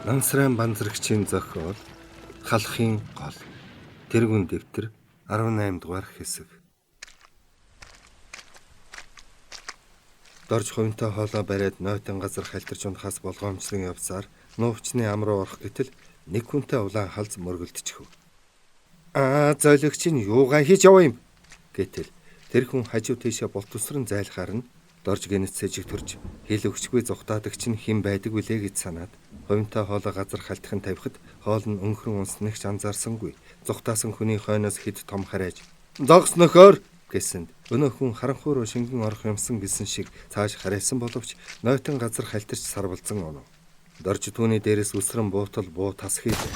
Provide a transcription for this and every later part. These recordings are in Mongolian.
Нансрайн банзрагчийн зохиол Халахын гол тэргүүн дэвтэр 18 дугаар хэсэг. Дорж хувинтай хоолоо бариад нойтон газар халтарч унахаас болгоомжлон явсаар нуувчны ам руу орох гэтэл нэг хүнтэй улаан халз мөргөлдчихв. Зойлогч нь юугаа хийж яваа юм гэтэл тэр хүн хажуу тийшээ болт усран зайлахаар нь дорж гэнэцсэж төрж хил өгчгүй зүхтаадагч нь хэн байдаг вүлээ гэж санаад хувинтай хоолоо газар халтхан тавихад хоол нь өнхрөн унснагч анзаарсангүй. Зүхтаасан хүний хойноос хэд том харайж "Зогс нөхөр" гэсэнд өнөө хүн харанхуй руу шингэн орох юмсан гэсэн шиг цааш харайсан боловч нойтон газар халтарч сарвалзан онов. Дорж түүний дээрээс үсрэн буутал буу тас хийлээ.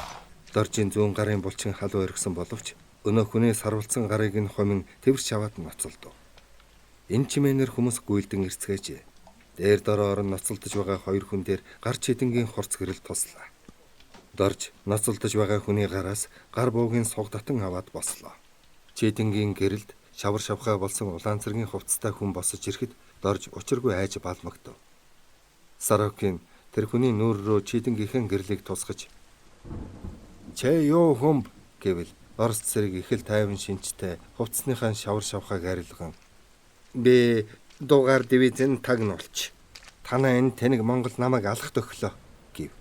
Доржийн зүүн гарын булчин халуу өргсөн боловч өнөө хүний сарвалзан гарыг нь хомин тэрч аваад ноцолдов. Энэ чимээнэр хүмүүс гүйлдэн ирцгээжээ. Дээр дороор нь ноцолдож байгаа хоёр хүн дээр гар чидэнгийн хурц гэрэл туслаа. Дорж ноцолдож байгаа хүний гараас гар буугийн сугдатан аваад бослоо. Чидэнгийн гэрэлд шавар шавхай болсон улаан цэргийн хувцастай хүн босож ирэхэд дорж учиргүй айж балмагдав. Сарокин тэр хүний нүүр рүү чидэнгийнхэн гэрлийг тусгаж "Чэ юу хүмб" гэвэл Орос цэрэг их л тайван шинжтэй хувцсныхаа шавар шавхайг арилган "Би дугаар дивизийн тагнуулч. Танаа энэ тэнэг Монгол намайг алхах төглөө" гэв.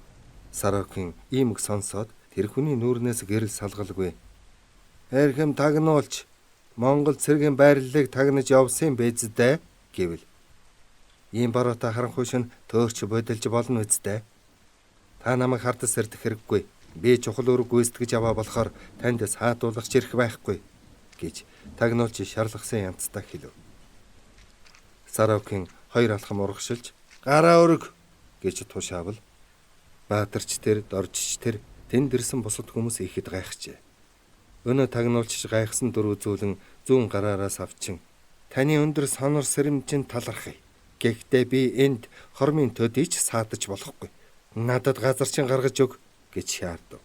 Сарокин иймэг сонсоод тэр хүний нүүрнээс гэрэл салгалгүй "Эрхэм тагнуулч, Монгол цэргийн байрлалыг тагнаж явсан бэздээ" гэвэл "Ийм бороотой харанхуй шин төөрч бодилж болно үсттэй. Та намайг хардас сэрдэх хэрэггүй. Би чухал үүрэг гүйцэтгэж аваа болохоор танд саадуулах чирх байхгүй" гэж тагнуулч шарлахсан янзтай хэлв. Сарокин хоёр алхам урагшилж "Гараа өрг" гэж тушаавал Баатарч тэр, Доржч тэр тэнд ирсэн бусад хүмүүс ихэд гайхжээ. Өнөө тагнуулч гайхсан дүр үзүүлэн зүүн гараараас авчин "Таны өндөр сонор сэрэмжинд талархъя. Гэхдээ би энд хормын төдийч саадаж болохгүй. Надад газарчин гаргаж өг" гэж шаардав.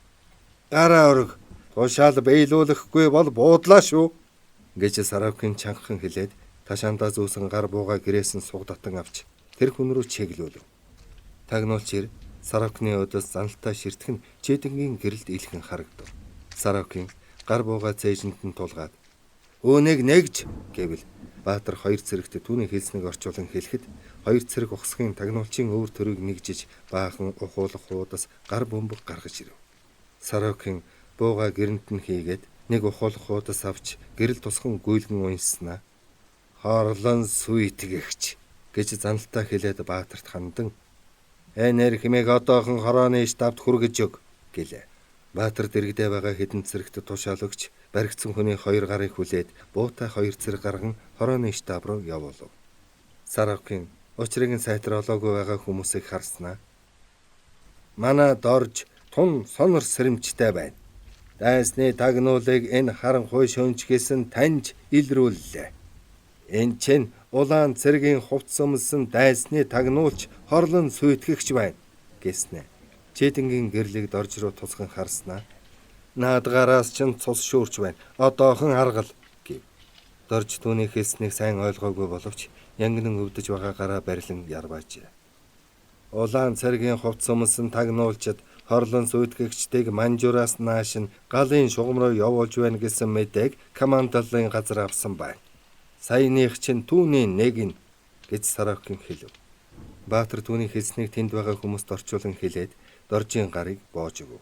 "Гараа өрг. Тушаал биелүүлэхгүй бол буудлаа шүү" гэж Сарокин чангахан хэлээд ташаандаа зүүсэн гар бууга гэрээсэн сугдатан авч тэр хүн рүү чиглүүлв. Тагнуулч ир Сарокины өдөөс заналтай ширтгэн чидэнгийн гэрэлд илхэн харагдав. Сарокин гар бууга цээжинд нь тулгаад "Үүнийг нэгж" гэвэл Баатар хоёр цэрэгт түүний хэлснийг орчуулан хэлэхэд хоёр цэрэг ухсхийн тагнуулчийн өвөр төрийг нэгжиж баахан ухуулах хуудас гар бөмбөг гаргаж ирэв. Сарокин бууга гэрэнд нь хийгээд нэг ухуулах хуудас авч гэрэл тусхан гүйлгэн унснаа. "Хорлон сүйтгэгч" гэж заналтай хэлээд Баатарт хандан "Энер хэмээг одоохон хорооны штабт хүргэж өг" гэлээ. Баатар дэрэгдээ байгаа хэдэн цэрэгт тушаал өгч баригдсан хүний хоёр гарыг хүлээд буутай хоёр цэрэг гарган хорооны штаб руу явуулав. Сарокин учрыг нь сайтар олоогүй байгаа хүмүүсийг харснаа "Манай Дорж тун сонор сэрэмжтэй байна. Дайсны тагнуулыг энэ харанхуй шөнчгөөсөн таньж илрүүллээ. Энэ чинь улаан цэргийн хувцс өмсөн дайсны тагнуулч хорлон сүйтгэгч байна" гэснэ. Чидэнгийн гэрлийг Дорж руу тусган харснаа "Наадгаараас чинь цус шүүрч байна. Одоохон аргал" гэв. Дорж түүний хэлснийг сайн ойлгоогүй боловч янгинан өвдөж байгаа гараа барилан ярваажээ. "Улаан цэргийн хувцс өмсөн тагнуулчид хорлон сүйтгэгчдийг манжуураас нааш нь галын шугам руу явуулж байна гэсэн мэдээг командалын газар авсан байна. Саяных чинь түүний нэг нь" гэж Сарокин хэлв. Баатар түүний хэлснийг тэнд байгаа хүмүүст орчуулан хэлээд Доржийн гарыг боож өгөв.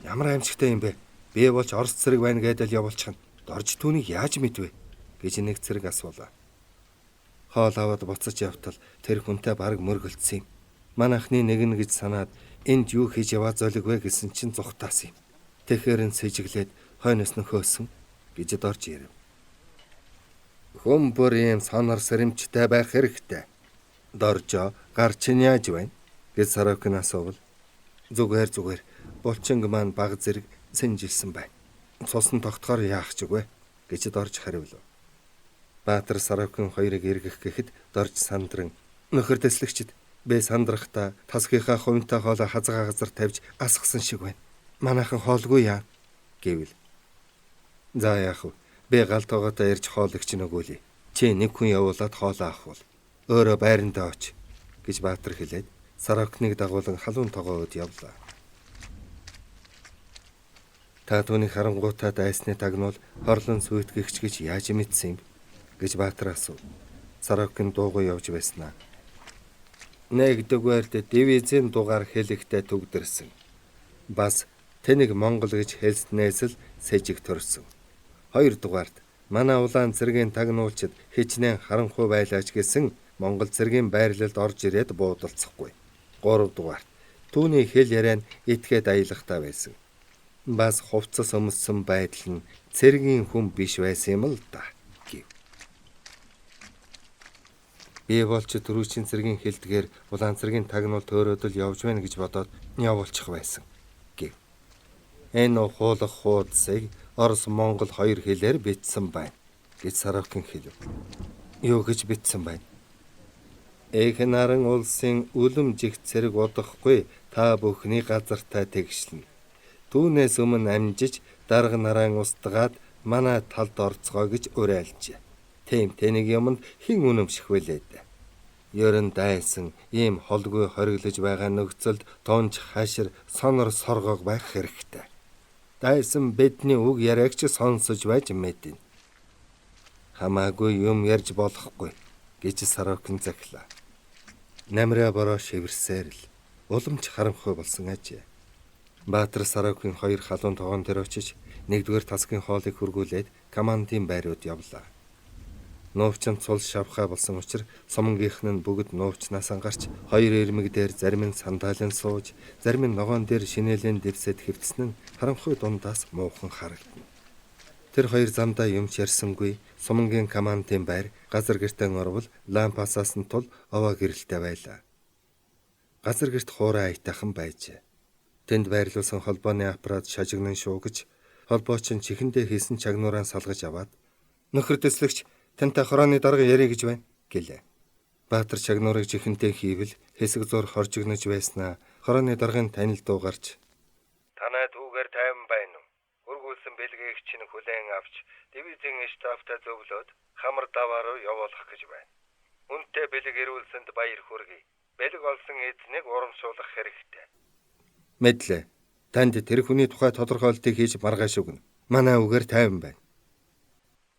"Ямар аимшигтай юм бэ? Би болж Орос цэрэг байна гэдэл явуулчихна. Дорж түүнийг яаж мэдвэ?" гэж нэг цэрэг асуулаа. Хоол аваад буцаж явтал тэр хүнтэй бараг мөргөлдсөн юм. Манайхны нэгэн гэж санаад "Энд юу хийж яваа золиг вэ" гэсэн чинь зүхтаасан юм. Тэгэхэр нь сэжиглээд хойноос нь хөөсөн гэж Дорж ирэв. "Хүн бүр ийм сонор сэрэмжтэй байх хэрэгтэй. Доржо гар чинь яаж байна?" гэж Сарокин асуувал Зүгээр. Булчинг маань баг зэрэг сэнжилсэн байна. Цус нь тогтохоор яах ч үгүй" гэж Дорж хариулв. Баатар Сарокин хоёрыг эргэх гэхэд Дорж сандран "Нөхөр дэслэгчд, би сандрахтаа тасгийнхаа хувинтай хоолоо хазгаа газар тавьж асгасан шиг байна. Манайхан хоолгүй яа" гэвэл "За яах вэ? Би галтгооготой ирж хоологч нөгөөлье. Чи нэг хүн явуулаад хоолоо авах бол өөрөө байрандаа оч" гэж Баатар хэлээд Сорокиныг дагуулan халуун тогооуд явлаа. Та түүний харангуйтаа дайсны тагнуул хорлон сүйтгэгч гэж яаж мэдсэн юм гэж Баатар асуув. Сорокин дуугүй явж байснаа. Нэгдүгээрт дивизийн дугаар хэлэхдээ төгдөрсөн. Бас тэнийг Монгол гэж хэлснээс л сэжиг төрсөн. Хоёрдугаарт манай улаан цэргийн тагнуулчид хичнээн харанхуй байлаач гэсэн Монгол цэргийн байрлалд орж ирээд буудалцахгүй. Гуравдугаарт түүний хэл яриа нь этгээд аялахтаа байсан. Бас хувцас өмссөн байдал нь цэргийн хүн биш байсан юм л да гэв. Би болч түрүүчийн цэргийн хэлдгээр улаан цэргийн тагнуул төөрөөдөл явж байна гэж бодоод явуулчих байсан гэв. Энэ хуулах хуудсыг Орос Монгол хоёр хэлээр бичсэн байна гэж Сорокин хэлв. Юу гэж бичсэн байна? Эх наран улсын үлэм жигт цэрэг удахгүй та бүхний газартаа тэгшлэн. Түүнээс өмнө амжиж дарга нараан устгаад манай талд орцгоо гэж уриалжээ. Тийм тэнийг юмд хэн үнэмших вэлээд. Ерөн дайсан ийм холгүй хориглож байгаа нөхцөлд тунж хашир сонор соргоог байх хэрэгтэй. Дайсан бидний үг яриагч сонсож байж мэднэ. Хамаагүй юм ярьж болохгүй гэж Сорокин захилаа. Намраа бороо шивэрсээр л уламж харанхуй болсон ажээ. Баатар Сорокин хоёр халуун тогоон дээр очиж нэгдүгээр тасгийн хоолыг хөргүүлээд командын байрууд явлаа. Нуувчин цул шавхаа болсон учраас сумангийнх нь бүгд нуувчнаас ангарч хоёр ирмэг дээр зарим нь сандаалан сууж, зарим нь ногоон дээр шинэлийн дэвсэд хэвтсэн нь харанхуй дундаас муухан харагдана. Тэр хоёр замдаа юмч ярьсангүй сумангийн командын байр газар гэртэн орвол лампасаас нь тул овоо гэрэлтэй байлаа. Газар гэрт хуурай аятайхан байжээ. Тэнд байрлуулсан холбооны аппарат шажигнан шуугаж, холбооч нь чихэндээ хийсэн чагнуураа салгаж аваад "Нөхөр дэслэгч, тантай хорооны дарга ярих гэж байна" гэлээ. Баатар чагнуурыг чихэндээ хийвэл хэсэг зур хоржигнож байснаа хорооны даргын танил дуу гарч "Танай түүгээр тайван байна уу? Хөргүүлсэн бэлгээг чинь хүлээн авч дивизийн штабтаа зөвлөөд хамар даваа руу явуулах гэж байна. Үнтэй бэлэг ирүүлсэнд баяр хүргэе. Бэлэг олсон эзнийг урамшуулах хэрэгтэй." Мэдлээ. Танд тэр хүний тухай тодорхойлтыг хийж маргааш өгнө. Манай үгээр тайван байна.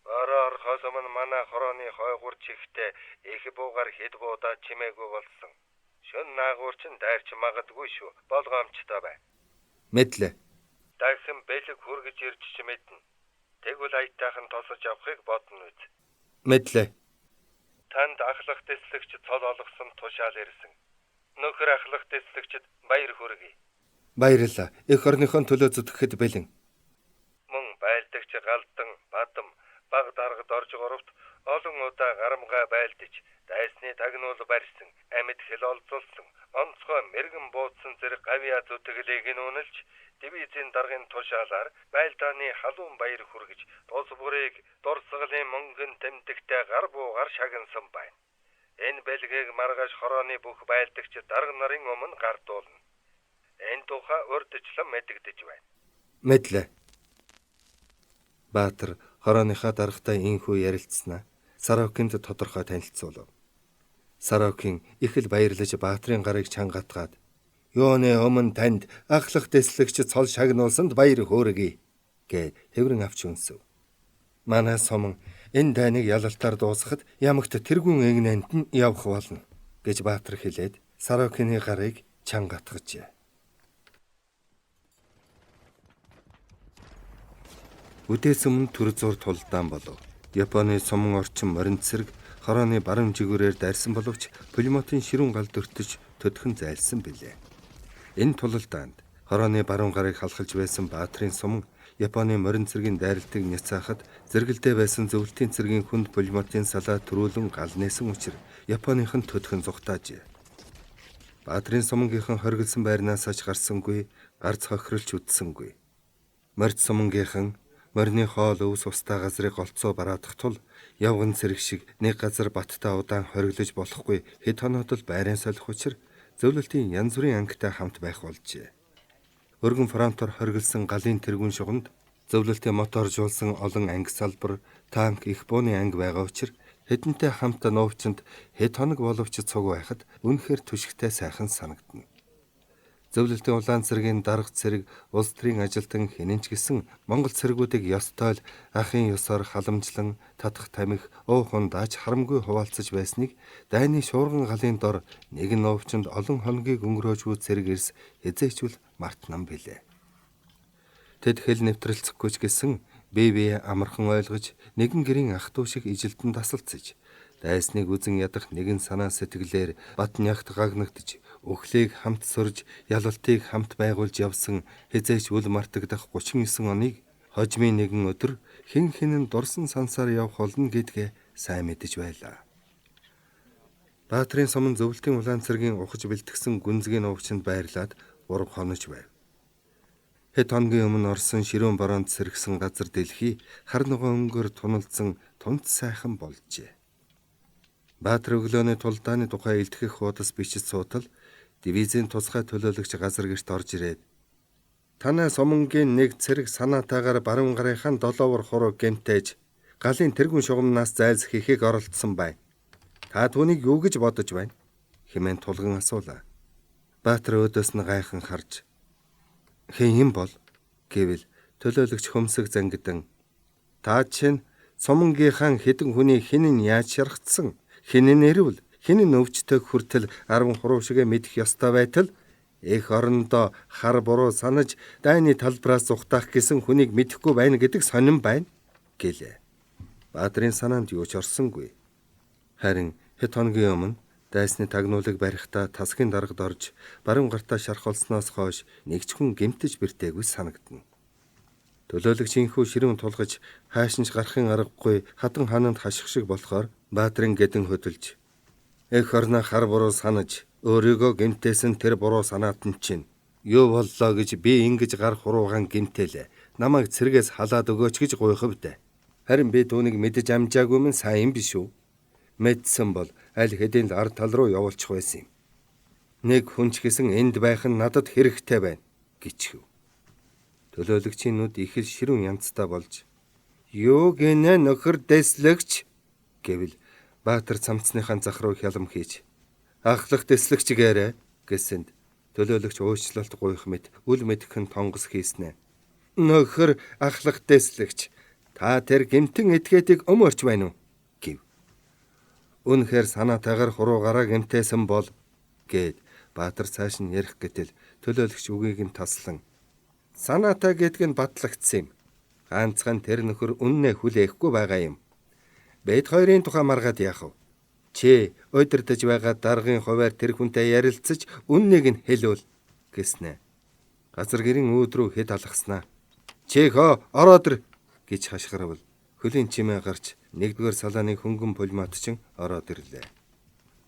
Ороор хосомн манай хорооны хойгуур чихтэй их буугаар хэд буудаа чимээгүй болсон. Шөн наагуур чин дайрч магадгүй шүү. Болгоомжтой бай. Мэдлээ. Дайсан бэлэг хүргэж ирж ч мэднэ. Тэгвэл аятайхан тосож авахыг бодно үз. Мэдлээ. Танд ахлах дэслэгч цол олгосон тушаал ирсэн. Нөхөр ахлах дэслэгчд баяр хүргэе. Баярлалаа. Эх орныхон төлөө зүтгэхэд бэлэн. Мөн байлдагч галдан, бадам, баг даргад орж горовт олон удаа гарамгай байлдаж, дайсны тагнуул барьсан, амьд хэл олзуулсан, онцгой мэрэгэн буудсан зэрэг гавьяа зүтгэлийг нь үнэлж, дивизийн даргын тушаалаар байлдааны халуун баяр хүргэж, тус бүрийг дурсгалын мөнгөн тэмдэгтэй гар буугаар шагнасан байна. Энэ бэлгийг маргааш хорооны бүх байлдагч дарга нарын өмнө гардуулна. Энэ тухай урдчлан мэдэгдэж байна. Мэдлээ. Баатар хорооныхаа даргатай инхүү ярилцсанаа Сорокинд тодорхой танилцуулав. Сорокин их л баярлаж Баатарын гарыг чангатгаад "Юуны өмнө танд ахлах дэслэгч цол шагнуулсанд баяр хөөргий" гэ хэврэн авч үнсв. Манай суман энэ дайныг ялалтаар дуусгахад ямагт тэргүүн эгнээнд нь явах болно гэж Баатар хэлээд Сорокины гарыг чангатгажээ. Үдээс өмнө төр зур тулдаан болов. Японы суман орчин морин цэрэг хорооны баруун жигүүрээр дайрсан боловч пулеметын ширүүн гал дөртөж төдхөн зайлсан билээ. Энэ тулалдаанд хорооны баруун гарыг халахж байсан Баатарын суман Японы морин цэргийн дайралтыг няцаахад зэрэгэлдээ байсан зөвлөлтийн цэргийн хүнд пулеметын салаа төрүүлэн гал нээсэн учраас Японыхон төдхөн зугтаажээ. Баатарын сумангийнхан хоригдсан байрнаас аж гарсангүй, гарц хохиролч үдсэнгүй. Морд сумангийнхан морины хоол өвс устаа газрыг голцоо бараадах тул явган цэрэг шиг нэг газар баттай удаан хориглож болохгүй хэд хоноод л байрын солих учраа зөвлөлтийн янз бүрийн ангитай хамт байх болжээ. Өргөн фронтоор хориглосон галын тэргүүн шугамд зөвлөлтийн моторжуулсан олон анги салбар, танк, их бууны анги байгаа учраас Хэдэнтэй хамт нуувчинд хэд хоног боловч цуг байхад үнэхээр түшигтэй сайхан санагдана. Зөвлөлтийн улаан цэргийн дарга цэрэг улс төрийн ажилтан хинэнч гисэн Монгол цэргүүдийг ёстой л ахын ёсоор халамжлан татах тамхи уухан дааж харамгүй хуваалцаж байсныг дайны шуурган галын дор нэгэн нуувчинд олон хоногийг өнгөрөөжгүй цэрэг эрс хязээчүүл мартнам билээ. Тэд хэл нэвтрэлцэхгүй ч гэсэн бие амархан ойлгож нэгэн гэрийн ах トゥ шиг ижилдэн тасалцж дайсныг үзен ядах нэгэн санаа сэтгэлээр бат нягт гагнагдж өхлийг хамт сөрж ялалтыг хамт байгуулж явсан хязээч үл мартагдах 39 оныг хожмын нэгэн өдөр хэн хинэн дурсан сансаар явах болно гэдгээ сайн мэдэж байлаа. Баатрин сумын зөвлөлтийн улаан цэргийн ухаж бэлтгэсэн гүнзгий нуувчинд байрлаад 3 хонож байв. Хэд хоногийн өмнө орсон ширүүн бороонд сэргсэн газар дэлхий хар ногоон өнгөөр туналдсан тунц сайхан болжээ. Баатар өглөөний тулдааны тухай илтгэх хуудас бичиж суутал дивизийн тусгай төлөөлөгч газар гэрт орж ирээд танай сумангийн нэг цэрэг санаатаагаар баруун гарынхаа 7 хуруу гэмтээж галын тэргүүн шугамнаас зайлс хийхийг оролдсон байна. Та түүнийг юу гэж бодож байна? Хэмээн тулган асуулаа. Баатар өөдөөс нь гайхан харж хэн юм бол гэвэл төлөөлөгч хөмсөг зангидан та чинь сумангийнхаа хэдэн хүний хинэн яаж шаргацсан хинэн нэрвэл хинэн өвчтөг хүртэл 10 хуруу шигэ мэдэх ёстой байтал эх орондоо хар буруу санаж дайны талбараас ухтаах гэсэн хүнийг мэдэхгүй байна гэдэг сонин байна гэлээ. Баатрин санаанд юу ч орсонгүй. Харин хэд хоногийн өмнө дайсны тагнуулыг барихтаа тасгийн даргад орж баруун гартаа шархолсноос хойш нэг ч хүн гэмтэж бэртээгүй санагдана. Төлөөлөгч инхүү ширүүн тулгаж хаашинч гарахын аргагүй хатан хананд хаших шиг болохоор Баатрин гэдэн хөдөлж эх орноо хар буруу санаж өөрийгөө гэмтээсэн тэр буруу санаат нь чинь юу боллоо гэж би ингэж гар хуруугаан гэмтээлээ. Намайг цэргээс халаад өгөөч гэж гуйхавдэ. Харин би түүнийг мэдэж амжаагүй мэн сайн биш үү? Мэдсэн бол аль хэдийн л ард тал руу явуулчих байсан юм. Нэг хүн ч гэсэн энд байх нь надад хэрэгтэй байна гэчихв. Төлөөлөгчийн нүд их л ширүүн янзтай болж юу гинэ нөхөр дэслэгч гэвэл Баатар цамцныхаа зах руу хялам хийж ахлах дэслэгч гээрэ гэсэнд төлөөлөгч уучлалт гуйх мэт үл мэдхэн тонгос хийснэ. Нөхөр ахлах дэслэгч та тэр гэмтэн этгээдийг өмөрч байна уу гэв. Үнэхээр санаатаагаар хуруугаараа гэмтээсэн бол гэд Баатар цааш нь ярих гэтэл төлөөлөгч үгийг нь таслан санаатай гэдг нь батлагдсан юм. Ганцхан тэр нөхөр үннээ хүлээхгүй байгаа юм. Бэд хоёрын тухай маргаад яах вэ? Чи өдөрдөж байгаа даргын хуваар тэр хүнтэй ярилцаж үннийг нь хэлвэл гэснэ. Газар гэрийн өөдрөө хэд алгаснаа. Чи хоо ороод ир гэж хашгирвал хөлийн чимээ гарч нэгдүгээр салааны хөнгөн пулематчин ороод ирлээ.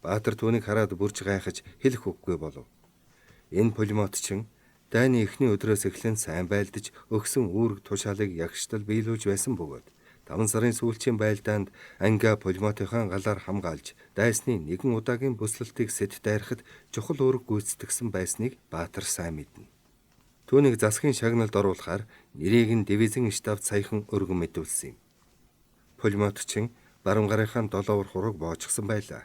Баатар түүнийг хараад бүрж гайхаж хэлэх үггүй болов. Энэ пулематчин дайны эхний өдрөөс эхлэн сайн байлдаж өгсөн үүрэг тушаалыг ягштал биелүүлж байсан бөгөөд 5 сарын сүүлчийн байлдаанд анга пулематынхаа галаар хамгаалж дайсны нэгэн удаагийн бүслэлтийг сэт дайрахад чухал үүрэг гүйцэтгэсэн байсныг Баатар сайн мэднэ. Түүнийг засгийн шагналд оруулахаар нэрийг нь дивизийн штаб саяхан өргөн мэдүүлсэн юм. Пулематчин баруун гарынхаа 7 хурууг боочгсон байлаа.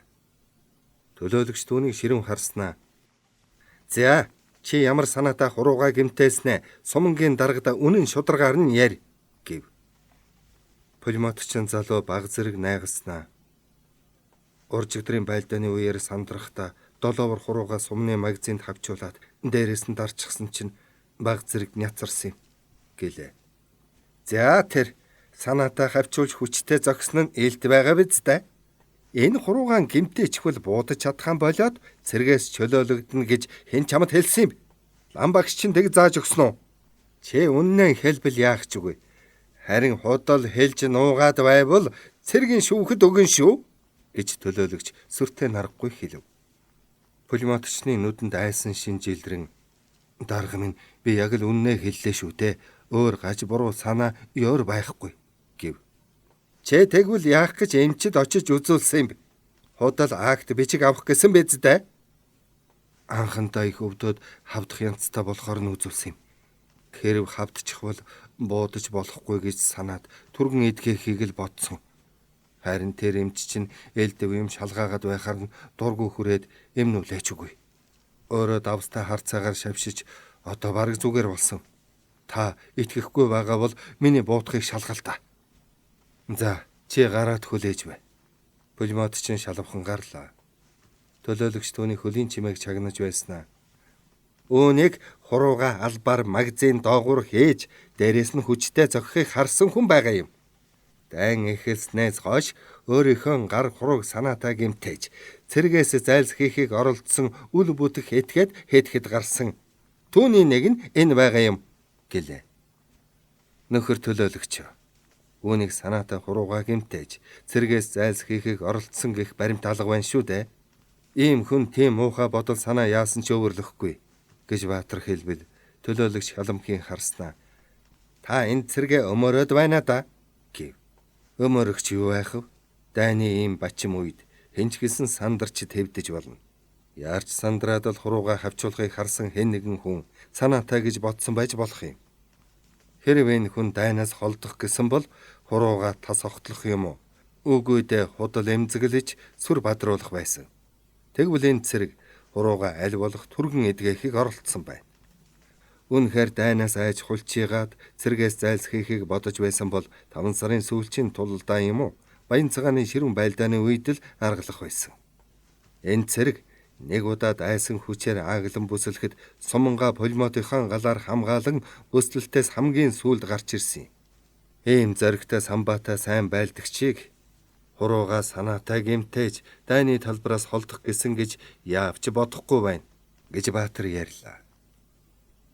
Төлөөлөгч түүнийг ширүүн харснаа. За, чи ямар санаатай хуруугаа гэмтээснэ? Сумангийн даргада үнэн шударгаар нь ярь гэв. Пулематчин залуу баг зэрэг найгаснаа. Уржигдрын байлдааны үеэр сандрахта 7 хуруугаа сумны магазинд хавчуулаад дээрээс нь дарчихсан чинь баг зэрэг няцарсан юм гэлээ. За тэр санаатай хавчуулж хүчтэй зогсон нь ээлт байгаа биз дээ. Энэ хуруугаан гэмтээчихвэл буудаж чадхан болоод цэргээс чөлөөлөгдөнө гэж хэн чамд хэлсэн юм? Лам багш чинь тэг зааж өгсөн үү? Чи үннээ хэлбэл яах ч үгүй. Харин худал хэлж нуугаад байвал цэргийн шүүхэд өгөн шүү гэж төлөөлөгч сүртэй нарахгүй хэлв. Пулематчны нүдэнд айсан шинжилрэн дарга минь би яг л үннээ хэллээ шүү дээ. Өөр гаж буруу санаа ёор байхгүй гэв. Чи тэгвэл яах гэж эмчид очиж үзүүлсэн юм бэ? Худал акт бичиг авах гэсэн биз дээ. Анхандаа их өвдөд хавдах янзтай болохоор нь үзүүлсэн юм. Хэрв хавдчихвал буудаж болохгүй гэж санаад түргэн эдгэхийг л бодсон. Харин тэр эмч чинь элдэв юм шалгаагаад байхаар нь дургүй хүрээд эм нүлээч үгүй. Өөрөө давстай харцаагаар шавшиж одоо бараг зүгээр болсон. Та итгэхгүй байгаа бол миний буутахыг шалгал та. За, чи гараад хүлээж бай. Пулемот чинь шалавхан гарлаа. Төлөөлөгч түүний хөлийн чимээг чагнаж байснаа. Үүнийг хурууга албаар магазин доогуур хийж дээрээс нь хүчтэй зохихыг харсан хүн байгаа юм. Дан эхэлснээс хойш өөрийнхөө гар хурууг санаатай гэмтээж цэргээс зайлс хийхийг оролдсон үл бүтэх этгээд хэдхэд гарсан. Түүний нэг нь энэ байгаа юм гэлээ. Нөхөр төлөөлөгч үүнийг санаатай хуруугаа гэмтээж цэргээс зайлс хийхийг оролдсон гэх баримт алга байна шүү дээ. Ийм хүн тийм муухай бодол санаа яасан ч өөрлөхгүй гэж Баатар хэлбэл төлөөлөгч халамхийн харснаа. Та энэ цэргээ өмөрөөд байна да гэв. Өмөрөгч юу байх вэ? Дайны ийм бачим үед хинч гисэн сандарч твдэж болно. Яарч сандраад л хурууга хавчуулахыг харсан хэн нэгэн хүн санаатай гэж бодсон байж болох юм. Хэрвээ энэ хүн дайнаас холдох гэсэн бол хурууга тас огтлох юм уу? Үгүй дээ, худал эмзэглэж сүр бадруулах байсан. Тэгвэл энэ цэрэг хурууга аль болох түргэн эдгэхийг оролдсон байна. Үнэхээр дайнаас айж хулчигаад цэргээс зайлс хийхийг бодож байсан бол 5 сарын сүүлчийн тулдаа юм уу? Баян цагааны ширүүн байлдааны үед л аргалах байсан. Энэ цэрэг нэг удаа дайсан хүчээр ааглан бүсэлхэд суманга пулемотынхаа галаар хамгаалан өсөлтөөс хамгийн сүүлд гарч ирсэн. Ийм зоригтой самбаатай сайн байлдагчийг хурууга санаатай гэмтээж дайны талбараас холдох гэсэн гэж яавч бодохгүй байна гэж Баатар ярьлаа.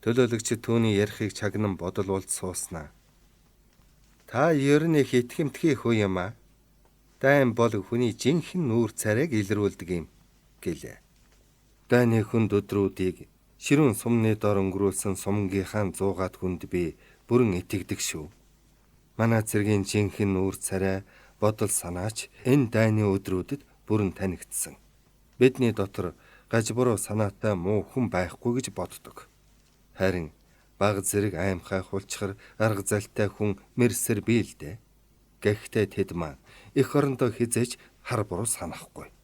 Төлөөлөгч түүний ярихыг чагнан бодолуулж сууснаа. Та ер нь их итгэмтгий хүү юм аа. Дайн бол хүний жинхэнэ нүүр царайг илрүүлдэг юм гэлээ. Дайны хүнд өдрүүдийг ширүүн сумны дор өнгөрүүлсэн сумгийнхаа 100-аад хүнд би бүрэн итгэдэг шүү. Манай цэргийн жинхэнэ нүүр царай бодол санаач энэ дайны өдрүүдэд бүрэн танигдсан. Бидний дотор гаж буруу санаатай муу хүн байхгүй гэж боддог. Харин баг зэрэг аимхай хулчхар арга залтай хүн мэрсэр бий л дээ. Гэхдээ тэд маань эх орондоо хизээж хар буруу санахгүй.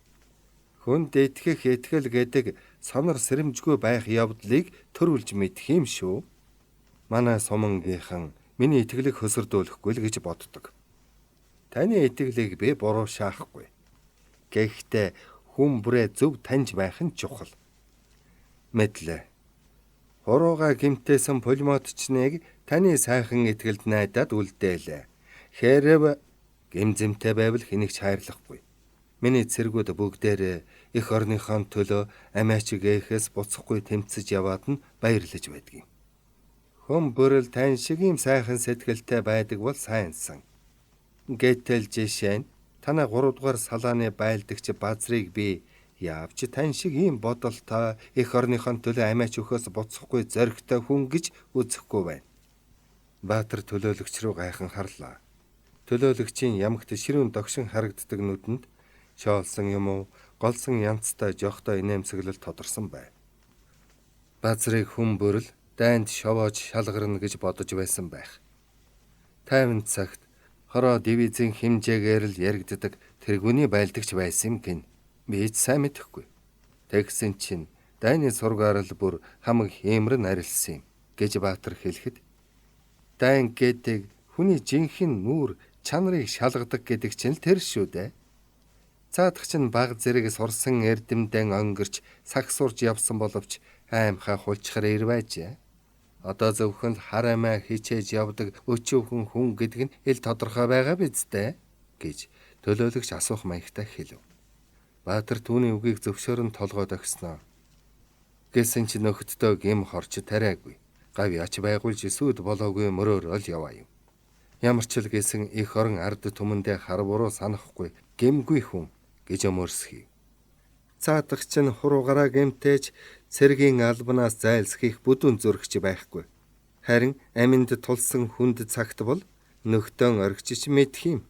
Хүнд итгэх итгэл гэдэг сонор сэрэмжгүй байх явдлыг төрүүлж мэдэх юм шүү. Манай сумангийнхан миний итгэлийг хөсөрдүүлэхгүй л гэж боддог. Таны итгэлийг би буруу шаахгүй. Гэхдээ хүн бүрээ зөв таньж байх нь чухал. Мэдлээ. Хурууга гэмтээсэн пулемотчныг таны сайхан итгэлд найдаад үлдээлээ. Хэрв гэмзэмтэй байвал хэнийг ч хайрлахгүй. Миний цэргүүд бүгдээрээ эх орныхон төлөө амиачиг ээхээс буцахгүй тэмцэж яваад нь баярлаж байдаг юм. Хүн бүрэл тань шиг юм сайхан сэтгэлтэй байдаг бол сайнсан. Гэтэл жишээ нь танай 3 дугаар салааны байлдагч Базрыг би яавч тань шиг ийм бодолтой эх орныхон төлөө амиач өхөөс буцахгүй зоригтой хүн гэж үзэхгүй байна. Баатар төлөөлөгч рүү гайхан харлаа. Төлөөлөгчийн ямагт ширүүн догшин харагддаг нүдэнд шоолсон юм уу, голсон янцтай жохтой инээмсэглэл тодорсон байв. Базрыг хүн бүрэл дайнд шовоож шалгарна гэж бодож байсан байх. 50 цагт хороо дивизийн хэмжээгээр л яригддаг тэргүүний байлдагч байсан юм гин. Би ч сайн мэдэхгүй. Тэгсэн чинь дайны сургаар л бүр хамаг хиймрэн арилсан юм гэж Баатар хэлэхэд дайн гэдэг хүний жинхэнэ нүүр чанарыг шалгадаг гэдэг чинь л тэр шүү дээ. Цаадах чинь баг зэрэг сурсан эрдэмдэн өнгөрч саг сурж явсан боловч аимхай хулчхар ирвэжээ. Одоо зөвхөн харамаа хичээж явдаг өчүүхэн хүн гэдэг нь ил тодорхой байгаа биз дээ гэж төлөөлөгч асуух маягтай хэлв. Баатар түүний үгийг зөвшөөрөн толгойд өгснөө. Гэсэн чи нөхөддөө гим хорч тариагүй. Гав яч байгуулж сүуд болоогүй мөрөөрөл яваа юм. Ямар ч л гэсэн их орон ард түмэндээ хар буруу санахгүй гэмгүй хүн гэж өмөрсхий. Цаадах чинь хуруугараа гэмтээж цэргийн албанаас зайлсхийх бүдүүн зөрөгч байхгүй. Харин аминд тулсан хүнд цагт бол нөхдөөн оргичч мэдх юм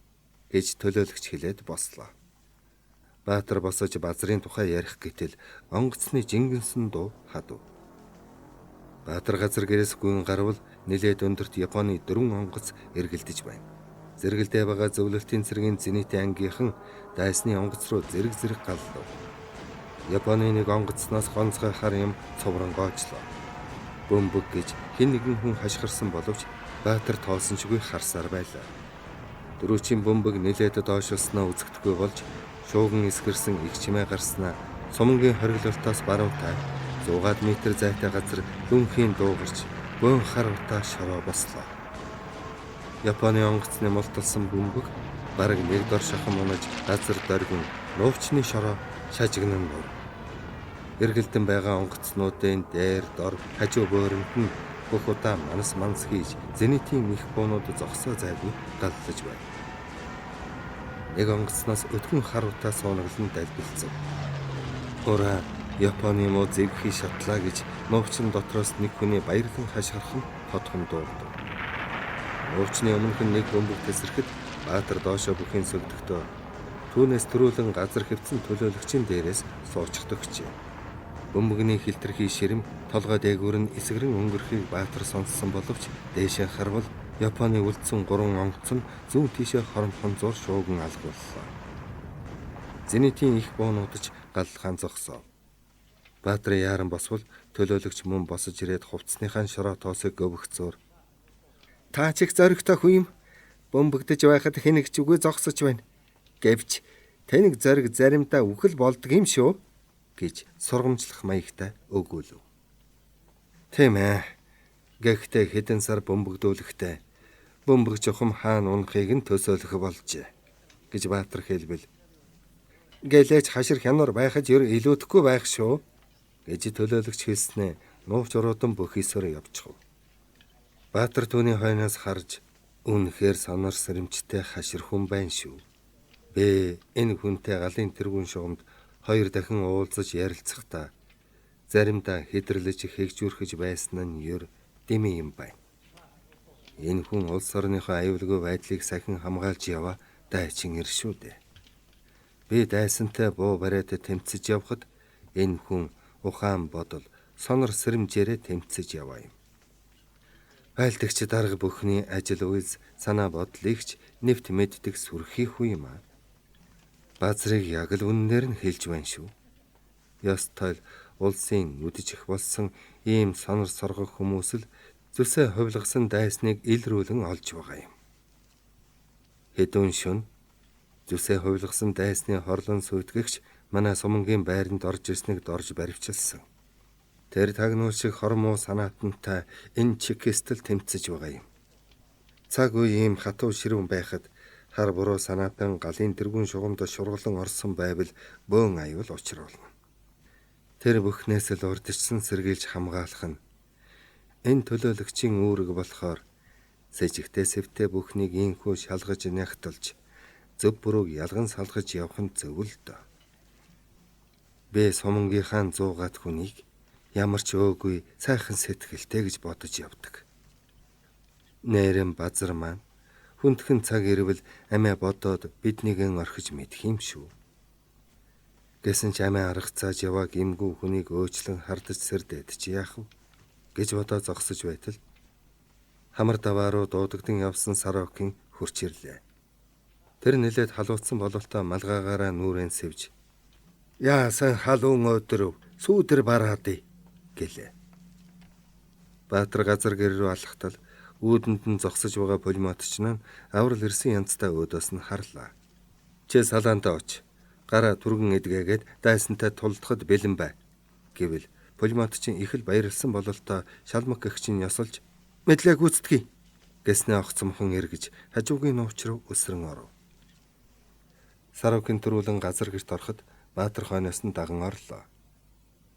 гэж төлөөлөгч хэлээд бослоо. Баатар босож Базрын тухай ярих гэтэл онгоцны жингэнсэн дуу хадв. Баатар газар гэрээс гүйн гарвал нилээд өндөрт Японы 4 онгоц эргэлдэж байна. Зэрэгэлдээ байгаа зөвлөлтийн цэргийн зэнитэй ангийнхан дайсны онгоц руу зэрэг галлав. Японы нэг онгоцноос гонцгой хар юм цовронгоочлоо. Бөмбөг гэж хэн нэгэн хүн хашгирсан боловч Баатар тоосончгүй харсаар байлаа. Дөрөвчийн бөмбөг нилээд доошилсноо үзэгдэхгүй болж шууган эсгэрсэн их чимээ гарснаа сумангийн хориглолтоос баруунтай 100 метр зайтай газар дүнхийн дуугарч бөөн хар утаа шороо бослоо. Японы онгоцны мулталсан бөмбөг бараг нэг дор шахан унаж газар доргин нуувчны шороо шажигнан нур. Эргэлдэн байгаа онгоцнуудын дээр дор хажуу бөөрөнд нь бүх удаа манас хийж зенитийн их буунууд зогсоо зайгүй галлаж байна. Нэг онгоцноос өдгөн хар утаа суунаглан далбилцав. Ураа Японы муу зэвхий шатлаа гэж нуувчин дотроос нэг хүний баярлан хашгирах нь тодхон дуулав. Нуувчны өмнөхөн нэг бөмбөг тесрэхэд Баатар доошоо бүхийн сөгдөгтөө түүнээс төрүүлэн газар хэвцэн төлөөлөгчийн дээрээс суучих төгчээ. Бөмбөгний хилтерхий ширэм толгой дээгүүр нь эсгэрэн өнгөрөхийг Баатар сонссон боловч дээшээ харвал Японы үлдсэн 3 онгоц нь зүүн тийшээ хоромхон зур шууган алгууллаа. Зенитийн их буунуудаж галлахаан зогсов. Баатарын яаран босвол төлөөлөгч мөн босож ирээд хувцсныхаа шороо тоосыг гөвөх зөөр. Та чих зоригтой хүн юм. Бөмбөгдөж байхад хэнэгч үгүй зогсож байна. Гэвч тэнэг зориг заримдаа үхэл болдог юм шүү гэж сургамжлах маягтай өгүүлв. Тийм ээ. Гэхдээ хэдэн сар бөмбөгдүүлэхтэй бөмбөг жухам хаан унахыг нь төсөөлөх болжээ гэж Баатар хэлбэл. Гэлээч хашир хянуур байхад ер илүүдэхгүй байх шүү гэж төлөөлөгч хэлснээ нууц уруудан бөхийсөөр явчихв. Баатар түүний хойноос харж үнэхээр сонор сэрэмжтэй хашир хүн байна шүү. Энэ хүнтэй галын тэргүүн шугамд 2 дахин уулзаж ярилцахдаа заримдаа хэдэрлэж хэгжүүрхэж байсан нь ер дэмий юм байна. Энэ хүн улс орныхоо аюулгүй байдлыг сахин хамгаалж яваа дайчин ир шүү дээ. Би дайсантай буу бариад тэмцэж явхад энэ хүн ухаан бодол сонор сэрэмжээрээ тэмцэж яваа юм. Байлдагч дарга бүхний ажил үйлс санаа бодлыгч нэвт мэддэг сүрхий хүн юм аа. Базрыг яг л үннээр нь хэлж байна шүү. Ёстой улсын үдчих болсон ийм сонор соргох хүмүүс л зүсээ хувилгасан дайсныг илрүүлэн олж байгаа юм. Хэдүүн шөнө зүсээ хувилгасан дайсны хорлон сүйтгэгч манай сумангийн байранд орж ирснийг дорж баривчилсан. Тэр тагнуул шиг хормоо санаатантай энэ чекистэл тэмцэж байгаа юм. Цаг үе ийм хатуу ширүүн байхад хар буруу санаатан галын тэргүүн шугамд шурглан орсон байвал бөөн аюул учруулна. Тэр бүхнээс л урдчсан сэргийлж хамгаалах нь энэ төлөөлөгчийн үүрэг болохоор сэжигтэй сэвтэй бүхнийг ийхүү шалгаж нягтлж зөв бурууг ялган салгаж явах нь зөв л дөө. Би сумангийнхаа 100 гат хүнийг ямар ч өөгүй сайхан сэтгэлтэй гэж бодож явдаг. Нээрэн базар маань хүндхэн цаг ирвэл амиа бодоод биднийгэн орхиж мэдх юм шүү. Гэсэн ч амиа аргацааж явааг эмгүү хүнийг өөчлөн хардаж сэрдээд чи яах вэ гэж бодоо зогсож байтал хамар даваа руу дуудагдсан явсан Сарокин хурч ирлээ. Тэр нэлээд халуутсан бололтой малгаагаараа нүрэн сэвж яасан халуун өдрөв сүүдэр бараадъя гэлээ. Баатар газар гэр рүү алхтал үүдэнд нь зогсож байгаа пулеметч нь аврал ирсэн янзтай өөдөөс нь харлаа. Чи салаантаа оч. Гараа түргэн эдгээгээд дайсантай тулдахад бэлэн бай гэвэл пулеметчин их л баярлсан бололтой шалмаг гэгчин ёсолж мэдлэг гүйцэтгэе гэснээ огцомхон эргэж хажуугийн нууч руу өсрөн оров. Сарокин төрүүлэн газар гэрт ороход Баатар хойноос нь даган орлоо.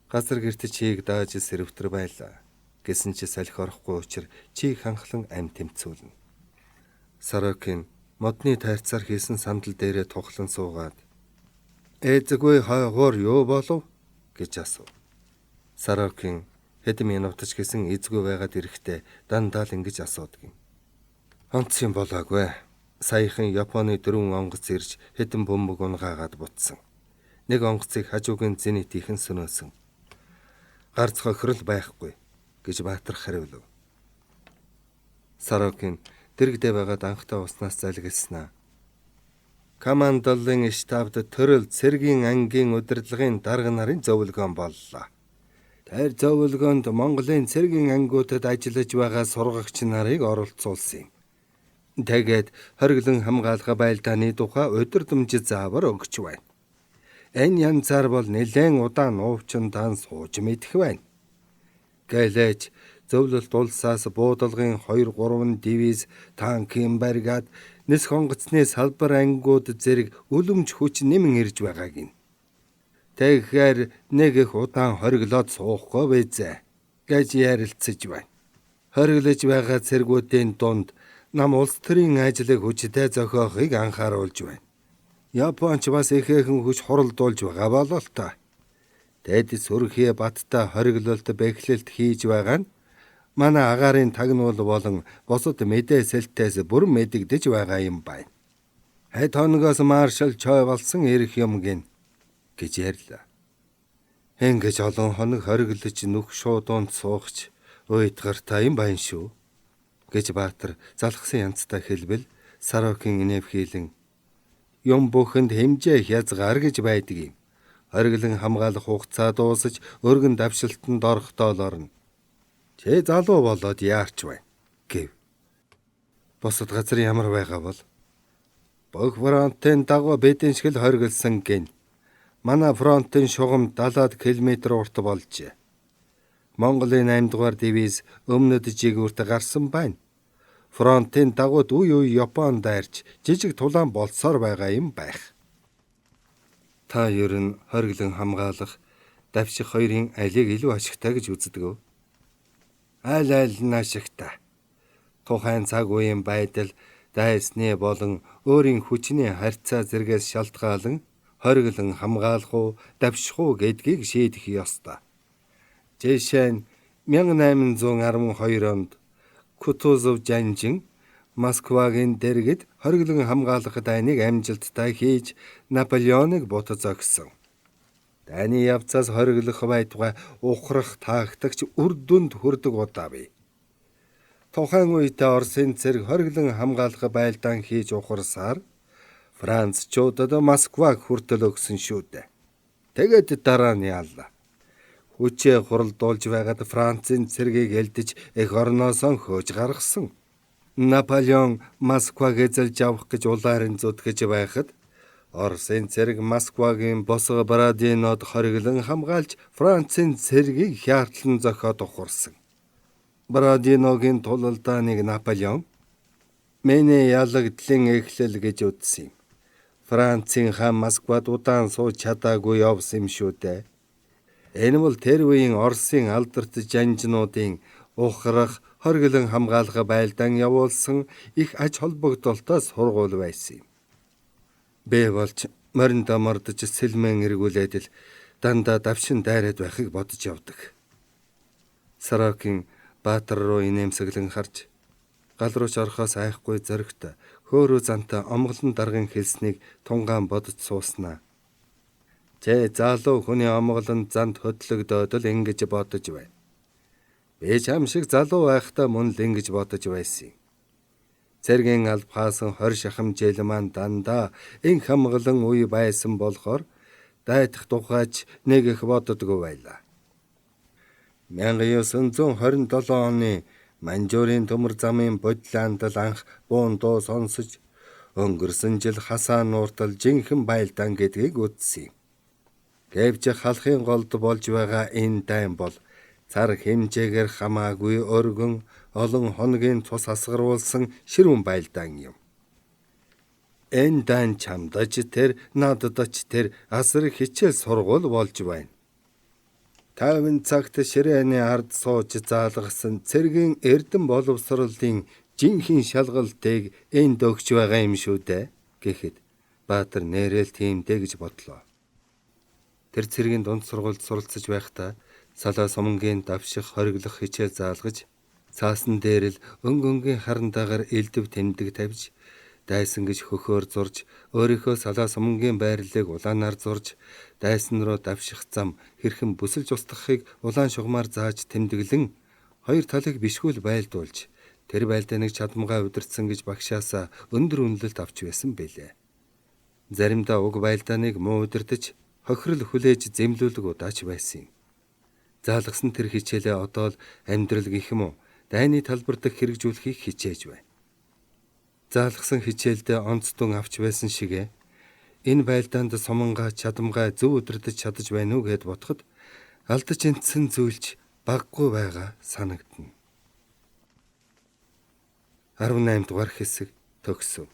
Газар гэрт чийг дааж сэрвтэр байлаа. Гэсэн чи салхи орохгүй учраас чийг ханхлан ам тэмцүүлнэ. Сарокин модны тайрцаар хийсэн сандал дээрээ тухлан суугаад "Эзэггүй хойгоор юу болов?" гэж асуув. Сарокин хэдэн минутч гэсэн эзгүй байгаад ирэхдээ дандаа л ингэж асуудаг юм. "Онц юм болоогүй. Саяхан Японы 4 онгоц ирж хэдэн бөмбөг унгаагаад бутсан. Нэг онгоцыг хажуугийн зенитийнхэн сөнөөсөн. Гарц хохирол байхгүй" гэж Баатар хариулв. Сарокин дэрэгдээ байгаад анхтаа уснаас залгилснаа. Командолын штабд төрөл цэргийн ангийн удирдлагын дарга нарын зөвлөгөөн боллоо. Тэр зөвлөгөөнд Монголын цэргийн ангиудад ажиллаж байгаа сургагч нарыг оролцуулсан юм. Тэгээд хориглон хамгаалах байлдааны тухай удирдамж заавар өгч байна. Энэ янзаар бол нэлээд удаан уувчин дан сууж мэдэх байна. Гэлээч зөвлөлт улсаас буудалгын 2-3 дивиз танкын баригад нэс хонгоцны салбар ангиуд зэрэг үлэмж хүч нэмэн ирж байгааг нь. Тэгэхээр нэг их удаан хориглоод суухгүй байзаа гэж ярилцаж байна. Хориглож байгаа цэргүүдийн дунд нам улс төрийн ажлыг хүчтэй зохиохыг анхааруулж байна. Японч бас ихээхэн хүч хуралдуулж байгаа болол та. Тэд Сүрхий Баттай хориглолт бэхлэлт хийж байгаа нь манай агаарын тагнуул болон бусад мэдээсэлтээс бүр мэдэгдэж байгаа юм байна. Хэд хоногоос маршал Чой болсон ирэх юм гин гэж ярьлаа. Ингэж олон хоног хориглож нүх шуудуунд суугч уйдгартай юм байна шүү гэж Баатар залхсан янзтай хэлбэл Сорокин инэвхийлэн юм бүхэнд хэмжээ хязгаар гэж байдаг юм. Хориглон хамгаалах хугацаа дуусаж өргөн давшилтанд орохдоо л орно. Чи залуу болоод яарч байна гэв. Бусад газар ямар байгаа бол бүх фронтын дагуу бидэн шиг л хориглосон гин. Манай фронтын шугам 70 км урт болжээ. Монголын 8 дугаар дивиз өмнөд жигүүрт гарсан байна. Фронтын дагууд үе Японд дайрч жижиг тулаан болсоор байгаа юм байх. Та ер нь хориглон хамгаалах, давших хоёрын алийг илүү ашигтай гэж үздэг үү? Аль нь ашигтай? Тухайн цаг үеийн байдал, дайсны болон өөрийн хүчний харьцаа зэргээс шалтгаалan хориглон хамгаалах уу, давших уу гэдгийг шийдэх ёстой. Жишээ нь 1812 онд Кутузов Жанжин Москвагийн дэргэд хориглон хамгаалах дайныг амжилттай хийж Наполеоныг бут зогссон. Дайны явцаас хориглох байтугай ухрах тактикч үр дүнд хүрдэг удаа бий. Тухайн үедээ Оросын цэрэг хориглон хамгаалах байлдаан хийж ухарсаар Францчуудад Москваг хүртэл өгсөн шүү дээ. Тэгээд дараа нь яалаа. Хүчээ хуралдуулж байгаад Францын цэргийг элдэж эх орноос хөөж гаргасан. Наполеон Москваг эзэлж авах гэж улаарын зүтгэж байхад Оросын цэрэг Москвагийн босго Бородинод хориглон хамгаалж Францын цэргийг хяартлан зохиод ухарсан. Бородиногийн тулалдааныг Наполеон "Миний ялагдлын эхлэл" гэж үзсэн юм. Францын хаан Москвад удаан сууж чадаагүй явсан юм шүү дээ. Энэ бол тэр үеийн Оросын алдарт жанжнуудын ухрах, хориглон хамгаалах байлдаан явуулсан их аж холбогдолтой сургууль байсан юм. Бэ болж мориндо мордож сэлмэн эргүүлээд л дандаа давшин дайраад байхыг бодож явдаг. Сорокин Баатар руу инээмсэглэн харж гал руу ч орохоос айхгүй зөрөгт хөөрөө зантай омголон даргын хэлснийг тунгаан бодож сууснаа. Тэ залуу хүний омголон занд хөдлөгдөөд л ингэж бодож байна. Би чам шиг залуу байхдаа мөн л ингэж бодож байсан. Цэргийн алба хаасан 20 шахамжээл маань дандаа ин хамгалан үе байсан болохоор дайдах тухайч нэг их боддоггүй байлаа. 1927 оны Манжуурын төмөр замын бодлаанд анх буун дуу сонсож өнгөрсөн жил хасаан нууртал жинхэнэ байлдаан гэдгийг үзсэн. Гэвч халахын голд болж байгаа энэ дайн бол цар хэмжээгээр хамаагүй өргөн олон хоногийн цус асгаруулсан ширүүн байлдаан юм. Энэ дайн чамдаж тэр нададч тэр асар хичээл сургуул болж байна. 50 цагт ширээний ард сууж заалгасан цэргийн эрдэн боловсролын жинхэнэ шалгалтыг энд өгч байгаа юм шүү дээ гэхэд Баатар нэрэл тиймдээ гэж бодлоо. Тэр цэргийн дунд сургуульд суралцж байхдаа Салаа сумангийн давших хориглох хичээл заалгаж цаасан дээр л өнгөнгийн харандаагаар элдв тэмдэг тавьж дайсан гэж хөхөөр зурж өөрийнхөө салаа сумангийн байрлалыг улаанаар зурж дайсан руу давших зам хэрхэн бүсэлж устгахыг улаан шугамаар зааж тэмдэглэн хоёр талыг бишгүүл байлдуулж Тэр байлдааныг чадамгаа удирдсан гэж багшаасаа өндөр үнэлэлт авч байсан бэлээ. Заримдаа уг байлдааныг муу удирдах, хохирол хүлээж зэмлүүлэг удаач байсан юм. Заалгасан тэр хичээлээ одоо л амьдрал гэх юм уу, дайны талбар дэх хэрэгжүүлэхийг хичээж байна. Заалгасан хичээлдээ онцдон авч байсан шигэ энэ байлдаанд сумангаа чадамгаа зөв удирдах чадаж байна уу гэд бодоход алдаж энтсэн зүйлч баггүй байгаа санагдана. 18 дугаар хэсэг төгсөв.